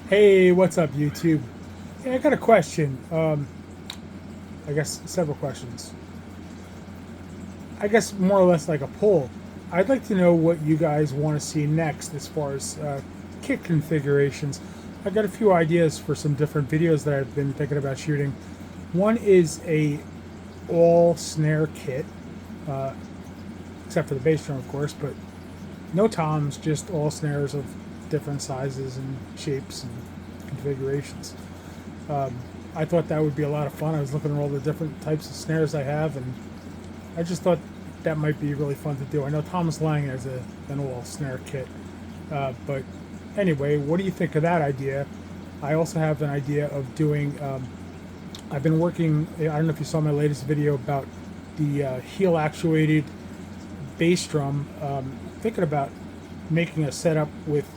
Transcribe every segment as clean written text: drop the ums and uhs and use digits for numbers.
Hey, what's up, YouTube? Yeah, I got a question. I guess several questions. I guess more or less like a poll. I'd like to know what you guys want to see next as far as kit configurations. I got a few ideas for some different videos that I've been thinking about shooting. One is a all snare kit, uh, except for the bass drum, of course, but no toms, just all snares of different sizes and shapes and configurations. I thought that would be a lot of fun. I was looking at all the different types of snares I have, and I just thought that might be really fun to do. I know Thomas Lang has an all snare kit, but anyway, what do you think of that idea? I also have an idea of doing. I've been working. I don't know if you saw my latest video about the heel actuated bass drum. Thinking about making a setup with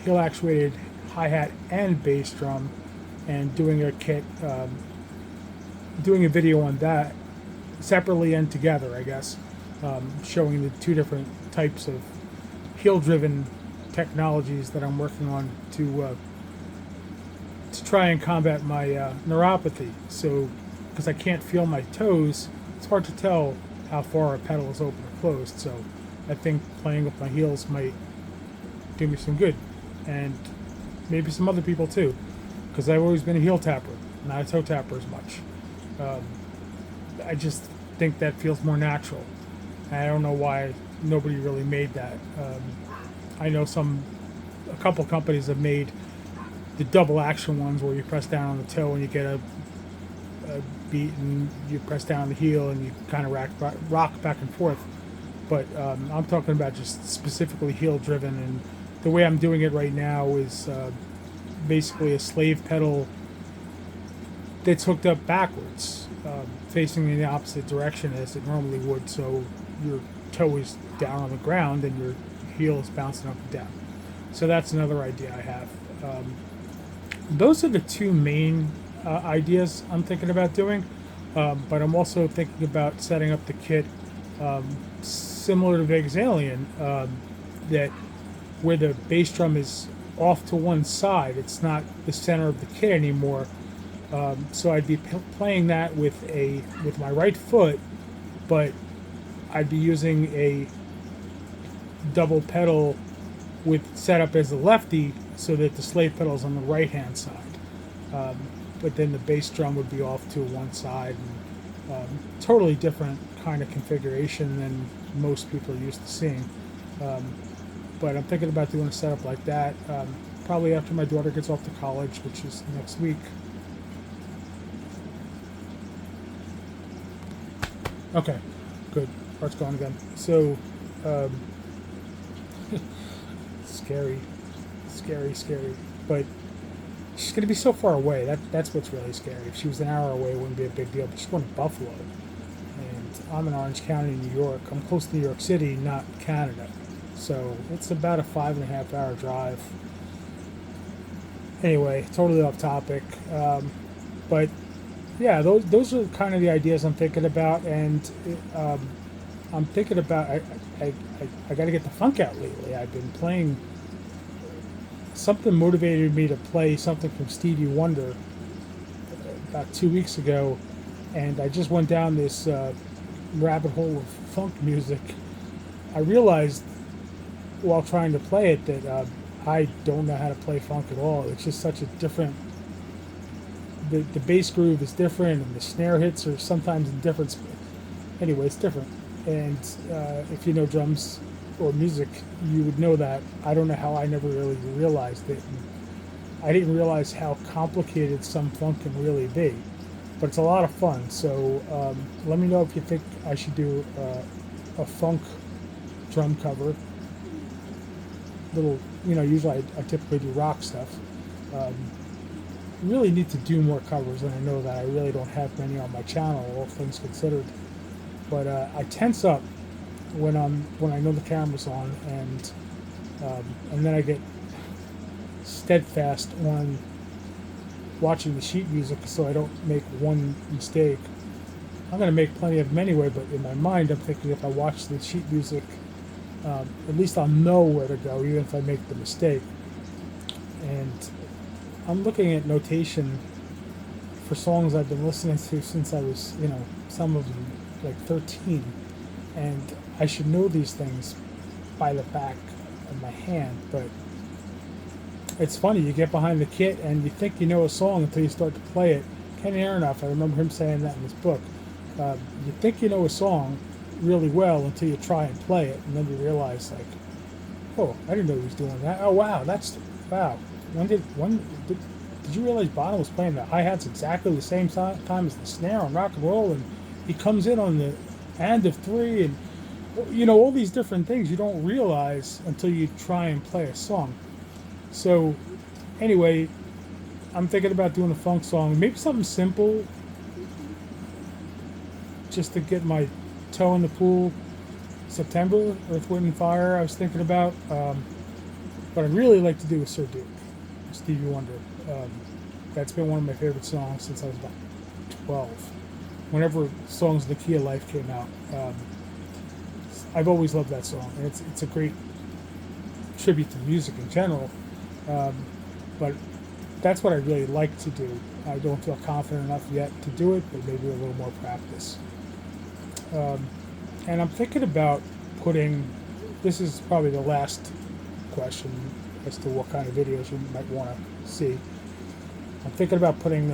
heel actuated hi hat and bass drum, and doing a kit, doing a video on that separately and together, I guess, showing the two different types of heel driven technologies that I'm working on to try and combat my neuropathy. So, because I can't feel my toes, it's hard to tell how far a pedal is open or closed. So, I think playing with my heels might do me some good, and maybe some other people too, because I've always been a heel tapper, not a toe tapper as much. Um, I just think that feels more natural. I don't know why nobody really made that. I know a couple companies have made the double action ones where you press down on the toe and you get a beat, and you press down on the heel and you kind of rock back and forth. But I'm talking about just specifically heel driven, and the way I'm doing it right now is basically a slave pedal that's hooked up backwards, facing in the opposite direction as it normally would. So your toe is down on the ground and your heel is bouncing up and down. So that's another idea I have. Those are the two main ideas I'm thinking about doing. But I'm also thinking about setting up the kit similar to Vegas Alien, that where the bass drum is off to one side, it's not the center of the kit anymore. So I'd be playing that with my right foot, but I'd be using a double pedal with set up as a lefty, so that the slave pedal is on the right hand side. Um, but then the bass drum would be off to one side, and totally different kind of configuration than most people are used to seeing. Um, but I'm thinking about doing a setup like that, probably after my daughter gets off to college, which is next week. Okay, good. Heart's gone again. So, um, scary, scary. But she's going to be so far away. That's what's really scary. If she was an hour away, it wouldn't be a big deal. But she's going to Buffalo, and I'm in Orange County, New York. I'm close to New York City, not Canada. So it's about a 5.5 hour drive. Anyway, totally off topic. But yeah, those are kind of the ideas I'm thinking about, and I'm thinking about I got to get the funk out lately. I've been playing. Something motivated me to play something from Stevie Wonder about 2 weeks ago, and I just went down this rabbit hole of funk music. I realized while trying to play it that I don't know how to play funk at all. It's just such a different. The bass groove is different, and the snare hits are sometimes in different. Anyway, it's different. And if you know drums or music, you would know that. I don't know how I never really realized it. And I didn't realize how complicated some funk can really be. But it's a lot of fun. So let me know if you think I should do a funk drum cover. Usually I typically do rock stuff. Really need to do more covers, and I know that I really don't have many on my channel, all things considered. But I tense up when I know the camera's on, and then I get steadfast on watching the sheet music so I don't make one mistake. I'm going to make plenty of them anyway, but in my mind I'm thinking if I watch the sheet music, at least I'll know where to go, even if I make the mistake. And I'm looking at notation for songs I've been listening to since I was, some of them like 13, and I should know these things by the back of my hand. But it's funny, you get behind the kit and you think you know a song until you start to play it. Kenny Aronoff, I remember him saying that in his book. You think you know a song really well until you try and play it, and then you realize, like, oh, I didn't know he was doing that. Oh, wow, wow. Did you realize Bono was playing the hi-hats exactly the same time as the snare on rock and roll, and he comes in on the end of three, and all these different things you don't realize until you try and play a song. So anyway, I'm thinking about doing a funk song, maybe something simple, just to get my toe in the pool. September, Earth, Wind, and Fire, I was thinking about. But I'd really like to do a Sir Duke, Stevie Wonder. That's been one of my favorite songs since I was about 12. Whenever Songs in the Key of Life came out, I've always loved that song, and it's a great tribute to music in general. But that's what I really like to do. I don't feel confident enough yet to do it, but maybe a little more practice. And I'm thinking about putting, this is probably the last question as to what kind of videos you might want to see. I'm thinking about putting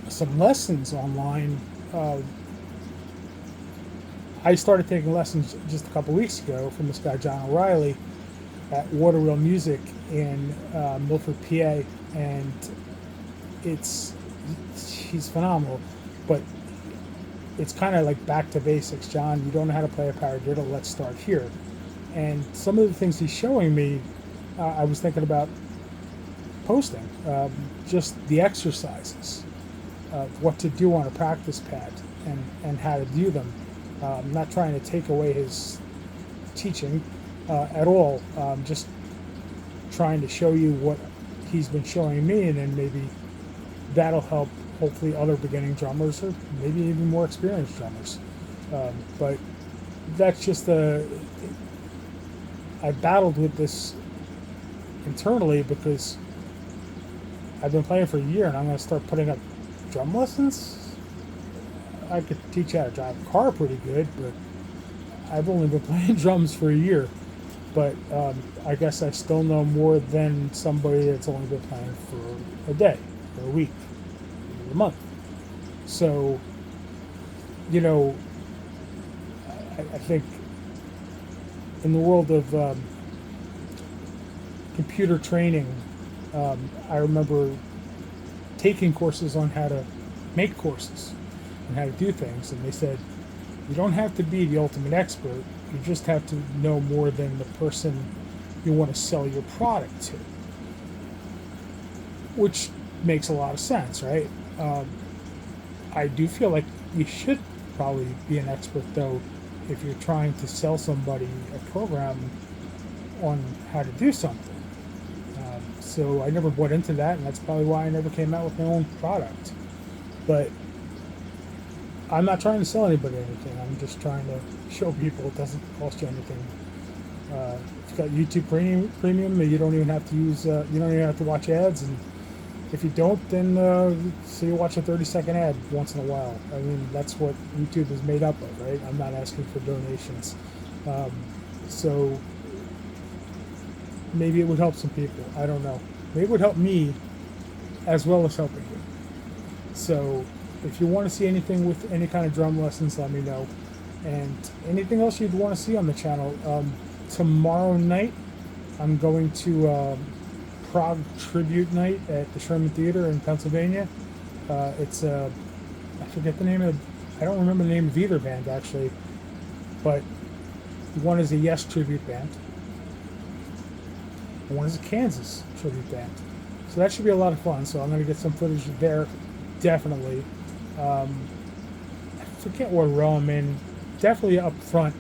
some lessons online. I started taking lessons just a couple weeks ago from this guy, John O'Reilly, at Water Wheel Music in Milford, PA, and he's phenomenal, but it's kind of like back to basics. John, you don't know how to play a paradiddle, let's start here. And some of the things he's showing me, I was thinking about posting, just the exercises, what to do on a practice pad, and how to do them. I'm not trying to take away his teaching at all, just trying to show you what he's been showing me, and then maybe that'll help hopefully other beginning drummers, or maybe even more experienced drummers. But that's just I battled with this internally because I've been playing for a year, and I'm going to start putting up drum lessons. I could teach you how to drive a car pretty good, but I've only been playing drums for a year. But I guess I still know more than somebody that's only been playing for a day, or a week, or a month. So, I think in the world of computer training, I remember taking courses on how to make courses and how to do things, and they said you don't have to be the ultimate expert, you just have to know more than the person you want to sell your product to, which makes a lot of sense, right? I do feel like you should probably be an expert, though, if you're trying to sell somebody a program on how to do something. So I never bought into that, and that's probably why I never came out with my own product. But I'm not trying to sell anybody anything. I'm just trying to show people it doesn't cost you anything. If you've got YouTube Premium, you don't even have to use, you don't even have to watch ads. And if you don't, then so you watch a 30-second ad once in a while. I mean, that's what YouTube is made up of, right? I'm not asking for donations. So maybe it would help some people. I don't know. Maybe it would help me as well as helping you. So if you want to see anything with any kind of drum lessons, let me know. And anything else you'd want to see on the channel. Tomorrow night, I'm going to Prague Tribute Night at the Sherman Theater in Pennsylvania. It's I forget the name of, I don't remember the name of either band actually, but one is a Yes tribute band, and one is a Kansas tribute band. So that should be a lot of fun. So I'm going to get some footage there, definitely. I forget what row I'm in. Definitely up front.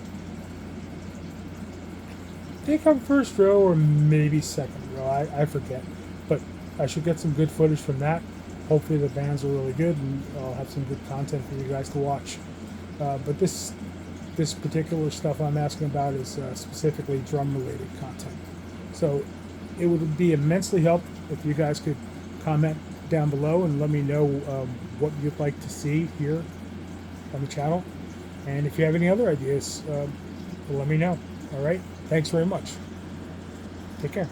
I think I'm first row or maybe second row. I forget. But I should get some good footage from that. Hopefully the bands are really good, and I'll have some good content for you guys to watch. But this particular stuff I'm asking about is specifically drum-related content. So it would be immensely helpful if you guys could comment down below and let me know what you'd like to see here on the channel. And if you have any other ideas, let me know. All right. Thanks very much. Take care.